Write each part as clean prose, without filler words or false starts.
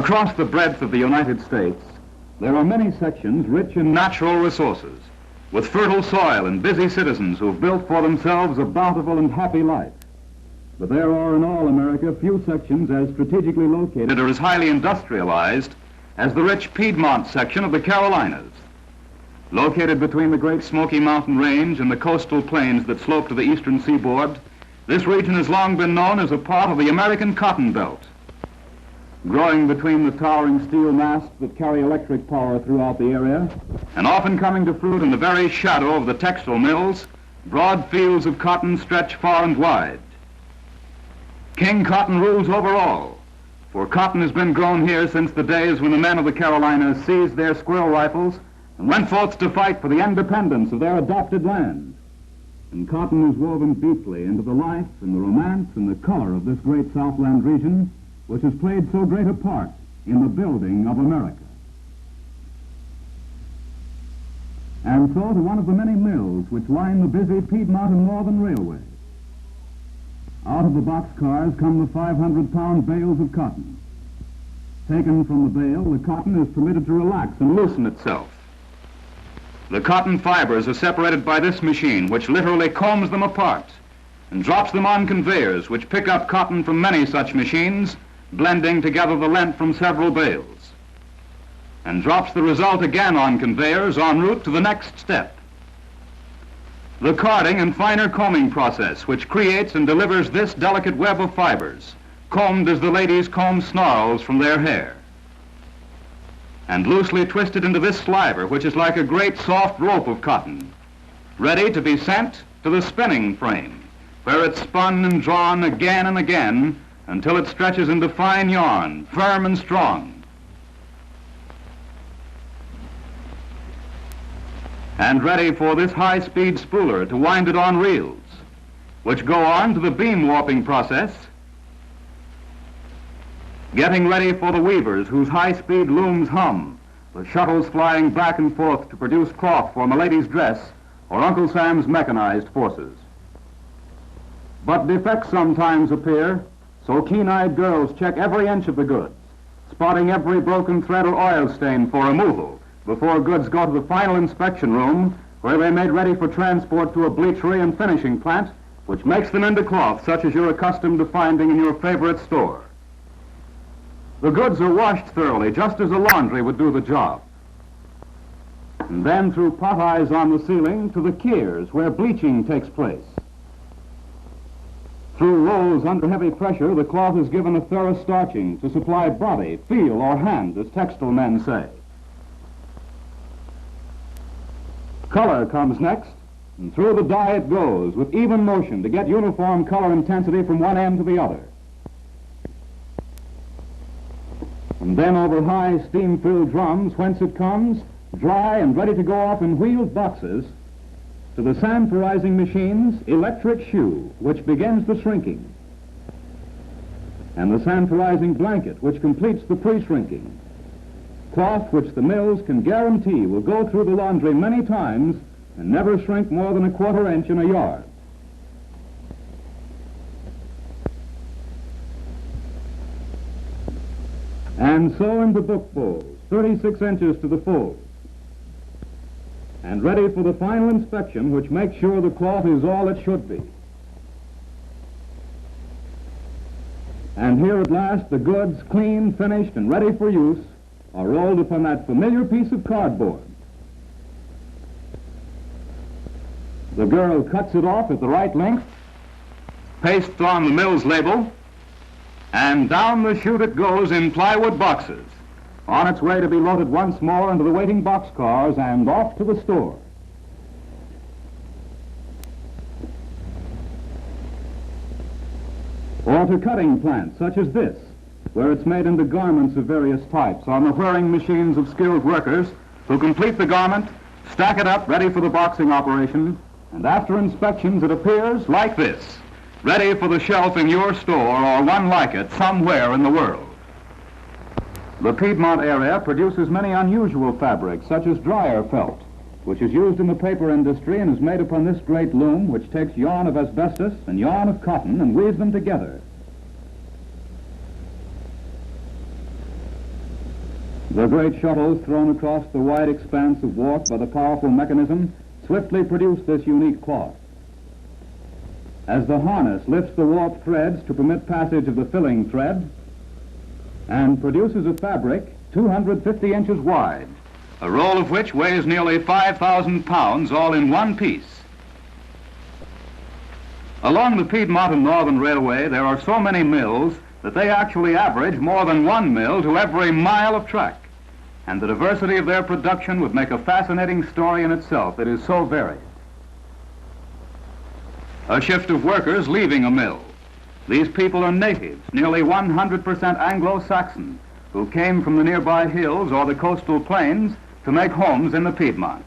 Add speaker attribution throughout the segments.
Speaker 1: Across the breadth of the United States, there are many sections rich in natural resources, with fertile soil and busy citizens who've built for themselves a bountiful and happy life. But there are in all America few sections as strategically located or as highly industrialized as the rich Piedmont section of the Carolinas. Located between the Great Smoky Mountain Range and the coastal plains that slope to the eastern seaboard, this region has long been known as a part of the American cotton belt. Growing between the towering steel masts that carry electric power throughout the area, and often coming to fruit in the very shadow of the textile mills, broad fields of cotton stretch far and wide. King Cotton rules over all, for cotton has been grown here since the days when the men of the Carolinas seized their squirrel rifles and went forth to fight for the independence of their adopted land. And cotton is woven deeply into the life and the romance and the color of this great Southland region, which has played so great a part in the building of America. And so to one of the many mills which line the busy Piedmont and Northern Railway. Out of the boxcars come the 500-pound bales of cotton. Taken from the bale, the cotton is permitted to relax and loosen itself. The cotton fibers are separated by this machine, which literally combs them apart and drops them on conveyors, which pick up cotton from many such machines, blending together the lint from several bales, and drops the result again on conveyors en route to the next step. The carding and finer combing process, which creates and delivers this delicate web of fibers, combed as the ladies comb snarls from their hair, and loosely twisted into this sliver, which is like a great soft rope of cotton, ready to be sent to the spinning frame, where it's spun and drawn again and again until it stretches into fine yarn, firm and strong. And ready for this high-speed spooler to wind it on reels, which go on to the beam warping process, getting ready for the weavers whose high-speed looms hum, the shuttles flying back and forth to produce cloth for Milady's dress or Uncle Sam's mechanized forces. But defects sometimes appear, so keen-eyed girls check every inch of the goods, spotting every broken thread or oil stain for removal before goods go to the final inspection room, where they're made ready for transport to a bleachery and finishing plant, which makes them into cloth such as you're accustomed to finding in your favorite store. The goods are washed thoroughly, just as a laundry would do the job. And then through pot eyes on the ceiling to the keers, where bleaching takes place. Through rolls under heavy pressure, the cloth is given a thorough starching to supply body, feel, or hand, as textile men say. Color comes next, and through the dye it goes with even motion to get uniform color intensity from one end to the other. And then over high steam-filled drums, whence it comes, dry and ready to go off in wheeled boxes, to the sanforizing machine's electric shoe, which begins the shrinking, and the sanforizing blanket, which completes the pre-shrinking. Cloth which the mills can guarantee will go through the laundry many times and never shrink more than a quarter inch in a yard. And so into book folds, 36 inches to the fold, and ready for the final inspection, which makes sure the cloth is all it should be. And here at last the goods, clean, finished, and ready for use, are rolled upon that familiar piece of cardboard. The girl cuts it off at the right length, pastes on the mill's label, and down the chute it goes in plywood boxes, on its way to be loaded once more into the waiting boxcars and off to the store. Or to cutting plants such as this, where it's made into garments of various types on the whirring machines of skilled workers who complete the garment, stack it up ready for the boxing operation, and after inspections it appears like this, ready for the shelf in your store or one like it somewhere in the world. The Piedmont area produces many unusual fabrics, such as dryer felt, which is used in the paper industry and is made upon this great loom, which takes yarn of asbestos and yarn of cotton and weaves them together. The great shuttles thrown across the wide expanse of warp by the powerful mechanism swiftly produce this unique cloth. As the harness lifts the warp threads to permit passage of the filling thread and produces a fabric 250 inches wide, a roll of which weighs nearly 5,000 pounds all in one piece. Along the Piedmont Northern Railway, there are so many mills that they actually average more than one mill to every mile of track. And the diversity of their production would make a fascinating story in itself. It is so varied. A shift of workers leaving a mill. These people are natives, nearly 100% Anglo-Saxon, who came from the nearby hills or the coastal plains to make homes in the Piedmont.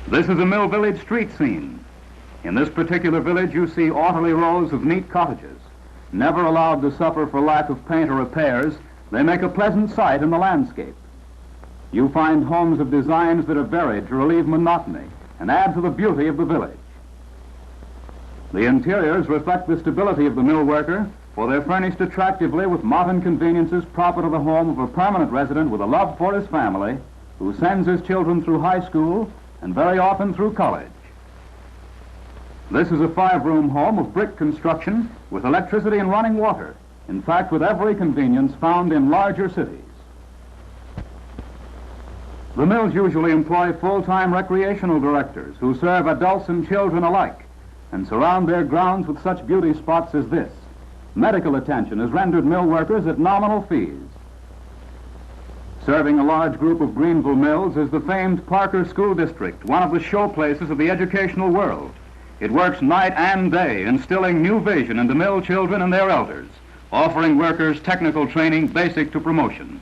Speaker 1: This is a mill village street scene. In this particular village, you see orderly rows of neat cottages. Never allowed to suffer for lack of paint or repairs, they make a pleasant sight in the landscape. You find homes of designs that are varied to relieve monotony and add to the beauty of the village. The interiors reflect the stability of the mill worker, for they're furnished attractively with modern conveniences proper to the home of a permanent resident with a love for his family, who sends his children through high school and very often through college. This is a 5-room home of brick construction with electricity and running water, in fact with every convenience found in larger cities. The mills usually employ full-time recreational directors who serve adults and children alike and surround their grounds with such beauty spots as this. Medical attention is rendered mill workers at nominal fees. Serving a large group of Greenville mills is the famed Parker School District, one of the showplaces of the educational world. It works night and day, instilling new vision into mill children and their elders, offering workers technical training basic to promotion.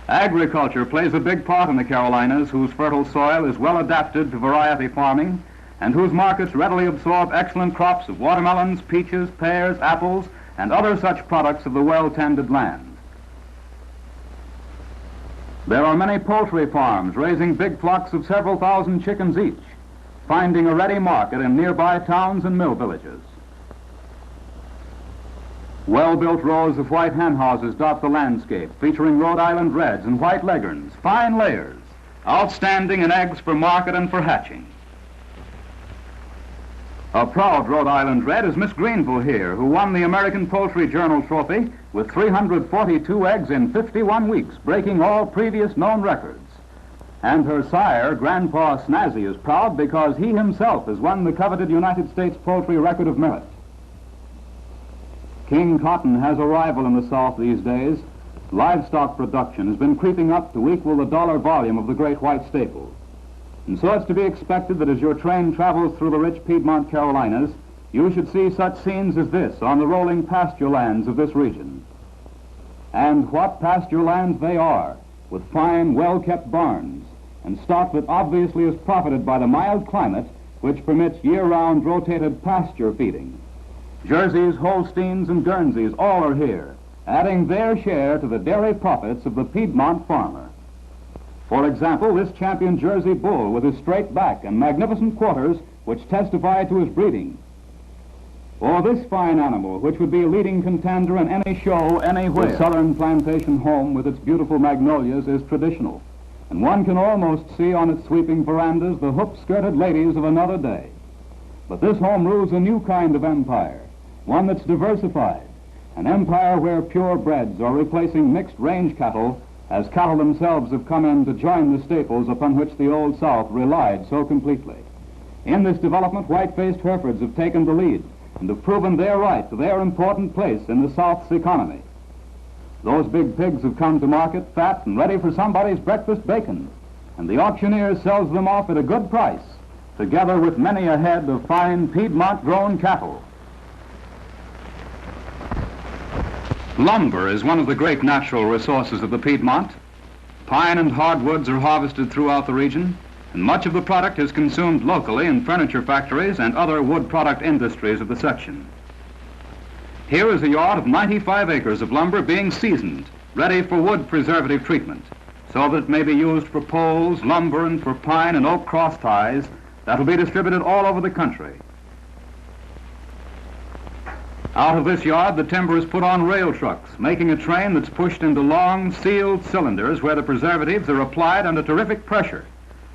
Speaker 1: Agriculture plays a big part in the Carolinas, whose fertile soil is well adapted to variety farming and whose markets readily absorb excellent crops of watermelons, peaches, pears, apples, and other such products of the well-tended land. There are many poultry farms raising big flocks of several thousand chickens each, finding a ready market in nearby towns and mill villages. Well-built rows of white hen houses dot the landscape, featuring Rhode Island Reds and white leghorns, fine layers, outstanding in eggs for market and for hatching. A proud Rhode Island Red is Miss Greenville here, who won the American Poultry Journal Trophy with 342 eggs in 51 weeks, breaking all previous known records. And her sire, Grandpa Snazzy, is proud because he himself has won the coveted United States Poultry Record of Merit. King cotton has a rival in the South these days. Livestock production has been creeping up to equal the dollar volume of the great white staple. And so it's to be expected that as your train travels through the rich Piedmont Carolinas, you should see such scenes as this on the rolling pasture lands of this region. And what pasture lands they are, with fine, well-kept barns, and stock that obviously is profited by the mild climate which permits year-round rotated pasture feeding. Jerseys, Holsteins, and Guernseys all are here, adding their share to the dairy profits of the Piedmont farmer. For example, this champion Jersey bull with his straight back and magnificent quarters which testify to his breeding. Or this fine animal which would be a leading contender in any show anywhere. The southern plantation home with its beautiful magnolias is traditional, and one can almost see on its sweeping verandas the hoop-skirted ladies of another day. But this home rules a new kind of empire, one that's diversified, an empire where purebreds are replacing mixed range cattle as cattle themselves have come in to join the staples upon which the Old South relied so completely. In this development, white-faced Herefords have taken the lead and have proven their right to their important place in the South's economy. Those big pigs have come to market fat and ready for somebody's breakfast bacon, and the auctioneer sells them off at a good price, together with many a head of fine Piedmont-grown cattle. Lumber is one of the great natural resources of the Piedmont. Pine and hardwoods are harvested throughout the region, and much of the product is consumed locally in furniture factories and other wood product industries of the section. Here is a yard of 95 acres of lumber being seasoned, ready for wood preservative treatment, so that it may be used for poles, lumber, and for pine and oak cross ties that will be distributed all over the country. Out of this yard, the timber is put on rail trucks, making a train that's pushed into long, sealed cylinders where the preservatives are applied under terrific pressure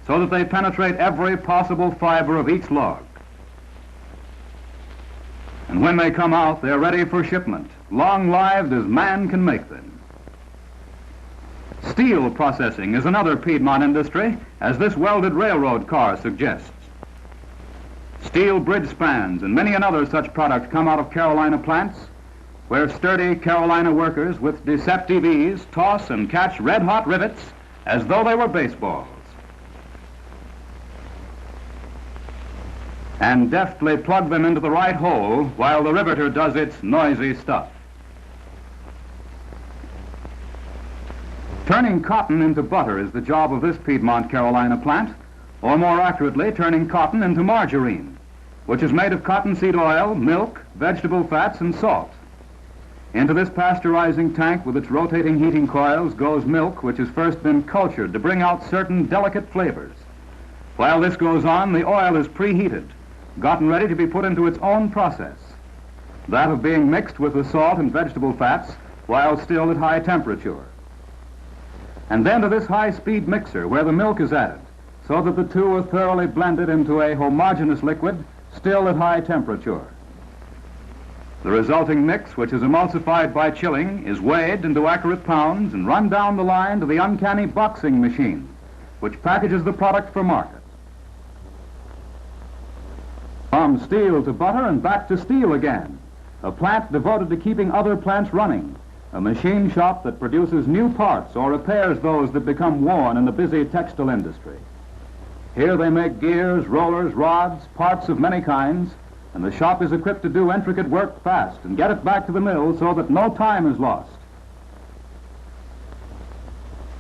Speaker 1: so that they penetrate every possible fiber of each log. And when they come out, they're ready for shipment, long-lived as man can make them. Steel processing is another Piedmont industry, as this welded railroad car suggests. Steel bridge spans and many another such product come out of Carolina plants, where sturdy Carolina workers with deceptive ease toss and catch red-hot rivets as though they were baseballs, and deftly plug them into the right hole while the riveter does its noisy stuff. Turning cotton into butter is the job of this Piedmont Carolina plant, or more accurately, turning cotton into margarine, which is made of cottonseed oil, milk, vegetable fats, and salt. Into this pasteurizing tank with its rotating heating coils goes milk which has first been cultured to bring out certain delicate flavors. While this goes on, the oil is preheated, gotten ready to be put into its own process, that of being mixed with the salt and vegetable fats while still at high temperature. And then to this high-speed mixer where the milk is added, so that the two are thoroughly blended into a homogeneous liquid still at high temperature. The resulting mix, which is emulsified by chilling, is weighed into accurate pounds and run down the line to the uncanny boxing machine, which packages the product for market. From steel to butter and back to steel again, a plant devoted to keeping other plants running, a machine shop that produces new parts or repairs those that become worn in the busy textile industry. Here they make gears, rollers, rods, parts of many kinds, and the shop is equipped to do intricate work fast and get it back to the mill so that no time is lost.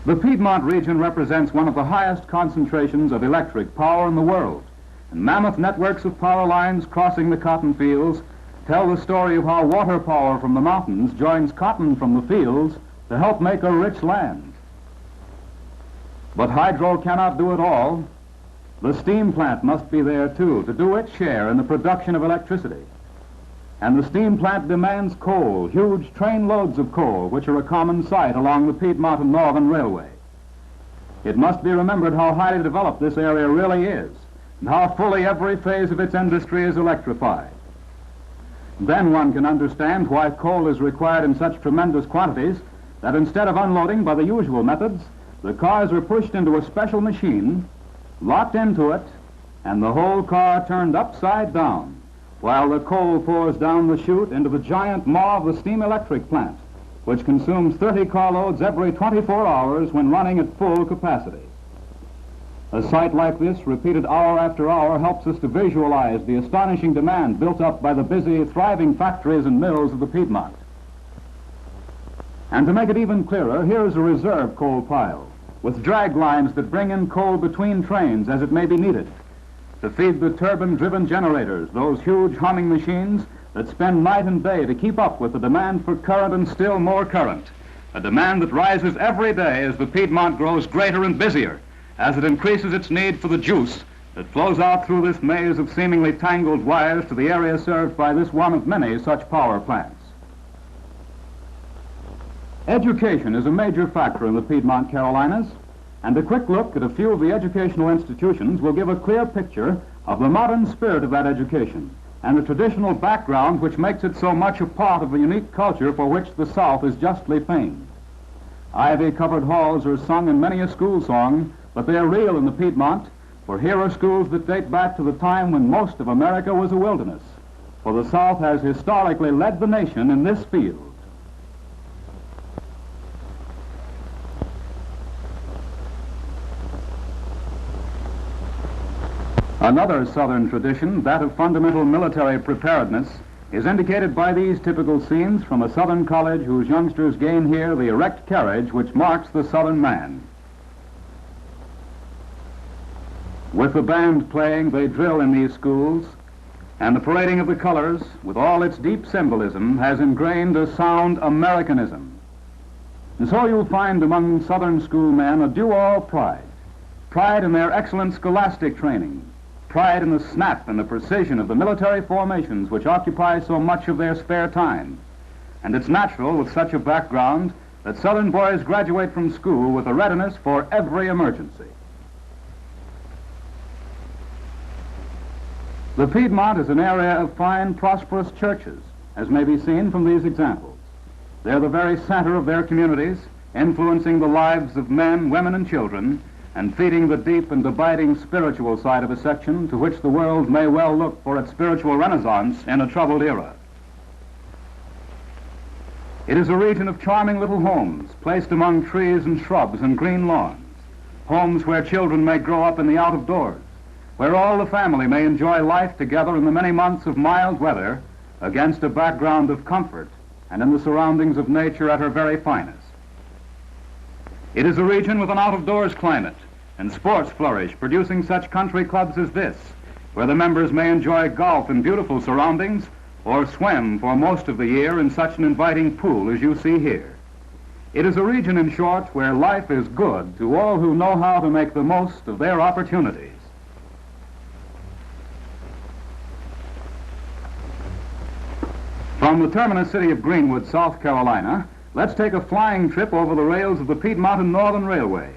Speaker 1: The Piedmont region represents one of the highest concentrations of electric power in the world, and mammoth networks of power lines crossing the cotton fields tell the story of how water power from the mountains joins cotton from the fields to help make a rich land. But hydro cannot do it all. The steam plant must be there too to do its share in the production of electricity. And the steam plant demands coal, huge train loads of coal, which are a common sight along the Piedmont Northern Railway. It must be remembered how highly developed this area really is, and how fully every phase of its industry is electrified. Then one can understand why coal is required in such tremendous quantities that instead of unloading by the usual methods, the cars are pushed into a special machine, locked into it, and the whole car turned upside down, while the coal pours down the chute into the giant maw of the steam electric plant, which consumes 30 carloads every 24 hours when running at full capacity. A sight like this, repeated hour after hour, helps us to visualize the astonishing demand built up by the busy, thriving factories and mills of the Piedmont. And to make it even clearer, here is a reserve coal pile, with drag lines that bring in coal between trains as it may be needed, to feed the turbine-driven generators, those huge humming machines that spend night and day to keep up with the demand for current and still more current, a demand that rises every day as the Piedmont grows greater and busier, as it increases its need for the juice that flows out through this maze of seemingly tangled wires to the area served by this one of many such power plants. Education is a major factor in the Piedmont Carolinas, and a quick look at a few of the educational institutions will give a clear picture of the modern spirit of that education and the traditional background which makes it so much a part of the unique culture for which the South is justly famed. Ivy-covered halls are sung in many a school song, but they are real in the Piedmont, for here are schools that date back to the time when most of America was a wilderness, for the South has historically led the nation in this field. Another Southern tradition, that of fundamental military preparedness, is indicated by these typical scenes from a Southern college whose youngsters gain here the erect carriage which marks the Southern man. With the band playing, they drill in these schools, and the parading of the colors, with all its deep symbolism, has ingrained a sound Americanism. And so you'll find among Southern schoolmen a due all pride in their excellent scholastic training, pride in the snap and the precision of the military formations which occupy so much of their spare time. And it's natural with such a background that Southern boys graduate from school with a readiness for every emergency. The Piedmont is an area of fine, prosperous churches, as may be seen from these examples. They're the very center of their communities, influencing the lives of men, women, and children, and feeding the deep and abiding spiritual side of a section to which the world may well look for its spiritual renaissance in a troubled era. It is a region of charming little homes placed among trees and shrubs and green lawns, homes where children may grow up in the out of doors, where all the family may enjoy life together in the many months of mild weather against a background of comfort and in the surroundings of nature at her very finest. It is a region with an out-of-doors climate, and sports flourish, producing such country clubs as this, where the members may enjoy golf in beautiful surroundings or swim for most of the year in such an inviting pool as you see here. It is a region, in short, where life is good to all who know how to make the most of their opportunities. From the terminus city of Greenwood, South Carolina, let's take a flying trip over the rails of the Piedmont Northern Railway.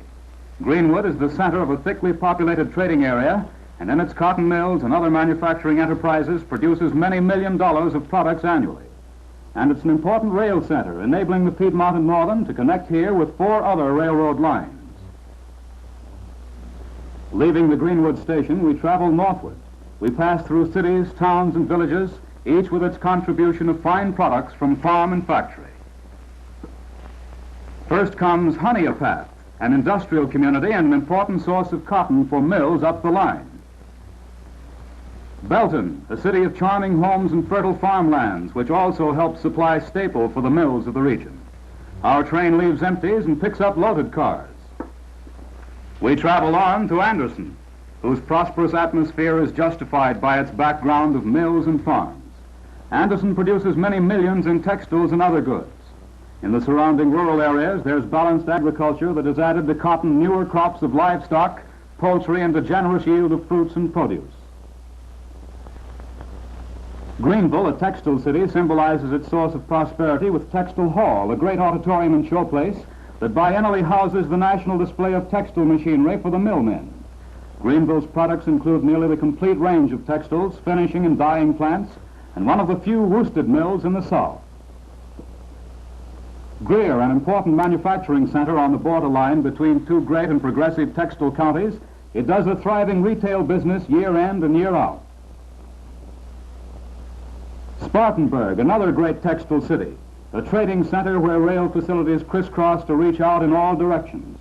Speaker 1: Greenwood is the center of a thickly populated trading area, and in its cotton mills and other manufacturing enterprises produces many $1 million of products annually. And it's an important rail center, enabling the Piedmont Northern to connect here with 4 other railroad lines. Leaving the Greenwood station, we travel northward. We pass through cities, towns, and villages, each with its contribution of fine products from farm and factory. First comes Honeypath, an industrial community and an important source of cotton for mills up the line. Belton, a city of charming homes and fertile farmlands, which also helps supply staple for the mills of the region. Our train leaves empties and picks up loaded cars. We travel on to Anderson, whose prosperous atmosphere is justified by its background of mills and farms. Anderson produces many millions in textiles and other goods. In the surrounding rural areas, there's balanced agriculture that has added to cotton newer crops of livestock, poultry, and a generous yield of fruits and produce. Greenville, a textile city, symbolizes its source of prosperity with Textile Hall, a great auditorium and showplace that biennially houses the national display of textile machinery for the millmen. Greenville's products include nearly the complete range of textiles, finishing and dyeing plants, and one of the few worsted mills in the South. Greer, an important manufacturing center on the borderline between 2 great and progressive textile counties, it does a thriving retail business year in and year out. Spartanburg, another great textile city, a trading center where rail facilities crisscross to reach out in all directions.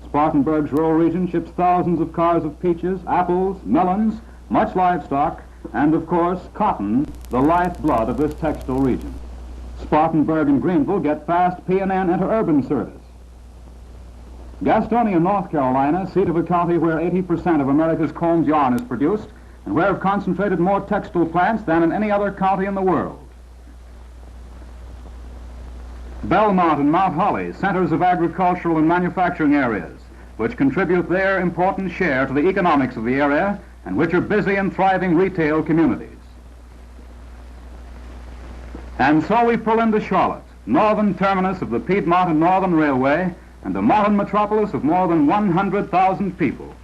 Speaker 1: Spartanburg's rural region ships thousands of cars of peaches, apples, melons, much livestock, and of course, cotton, the lifeblood of this textile region. Spartanburg and Greenville get fast P&N interurban service. Gastonia, North Carolina, seat of a county where 80% of America's combed yarn is produced, and where have concentrated more textile plants than in any other county in the world. Belmont and Mount Holly, centers of agricultural and manufacturing areas, which contribute their important share to the economics of the area and which are busy and thriving retail communities. And so we pull into Charlotte, northern terminus of the Piedmont Northern Railway and a modern metropolis of more than 100,000 people.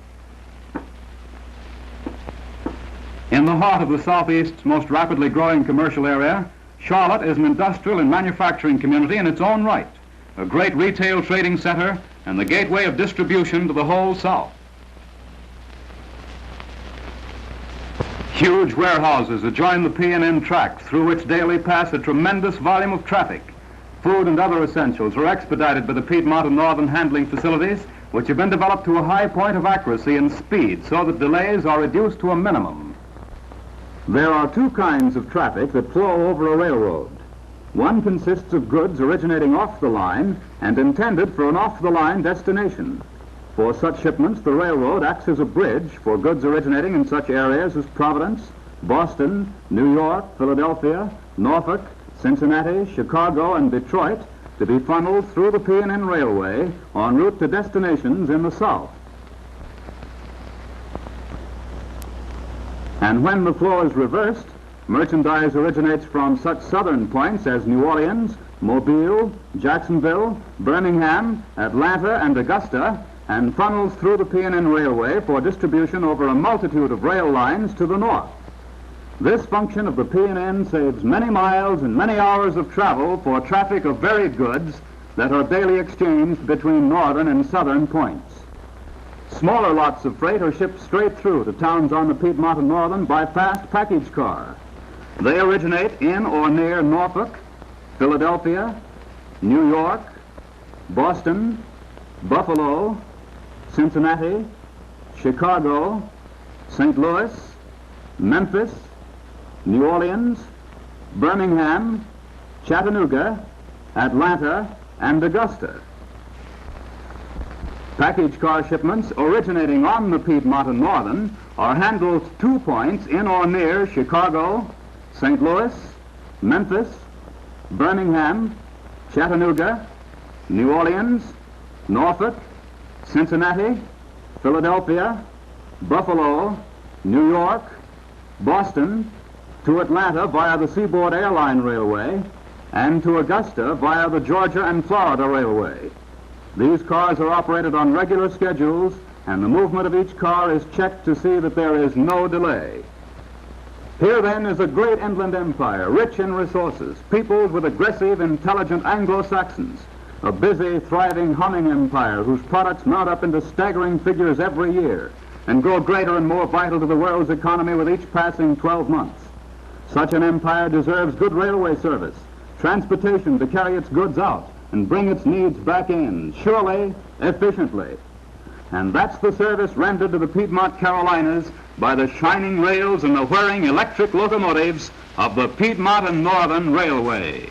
Speaker 1: In the heart of the Southeast's most rapidly growing commercial area, Charlotte is an industrial and manufacturing community in its own right, a great retail trading center and the gateway of distribution to the whole South. Huge warehouses adjoin the P&N tract through which daily pass a tremendous volume of traffic. Food and other essentials are expedited by the Piedmont Northern handling facilities, which have been developed to a high point of accuracy and speed so that delays are reduced to a minimum. There are 2 kinds of traffic that flow over a railroad. One consists of goods originating off the line and intended for an off-the-line destination. For such shipments, the railroad acts as a bridge for goods originating in such areas as Providence, Boston, New York, Philadelphia, Norfolk, Cincinnati, Chicago, and Detroit to be funneled through the P&N Railway en route to destinations in the South. And when the flow is reversed, merchandise originates from such southern points as New Orleans, Mobile, Jacksonville, Birmingham, Atlanta, and Augusta, and funnels through the P&N Railway for distribution over a multitude of rail lines to the north. This function of the P&N saves many miles and many hours of travel for traffic of varied goods that are daily exchanged between northern and southern points. Smaller lots of freight are shipped straight through to towns on the Piedmont Northern by fast package car. They originate in or near Norfolk, Philadelphia, New York, Boston, Buffalo, Cincinnati, Chicago, St. Louis, Memphis, New Orleans, Birmingham, Chattanooga, Atlanta, and Augusta. Package car shipments originating on the Piedmont Northern are handled to 2 points in or near Chicago, St. Louis, Memphis, Birmingham, Chattanooga, New Orleans, Norfolk, Cincinnati, Philadelphia, Buffalo, New York, Boston, to Atlanta via the Seaboard Airline Railway, and to Augusta via the Georgia and Florida Railway. These cars are operated on regular schedules, and the movement of each car is checked to see that there is no delay. Here, then, is a great inland empire, rich in resources, peopled with aggressive, intelligent Anglo-Saxons, a busy, thriving, humming empire whose products mount up into staggering figures every year and grow greater and more vital to the world's economy with each passing 12 months. Such an empire deserves good railway service, transportation to carry its goods out and bring its needs back in, surely, efficiently. And that's the service rendered to the Piedmont Carolinas by the shining rails and the whirring electric locomotives of the Piedmont and Northern Railway.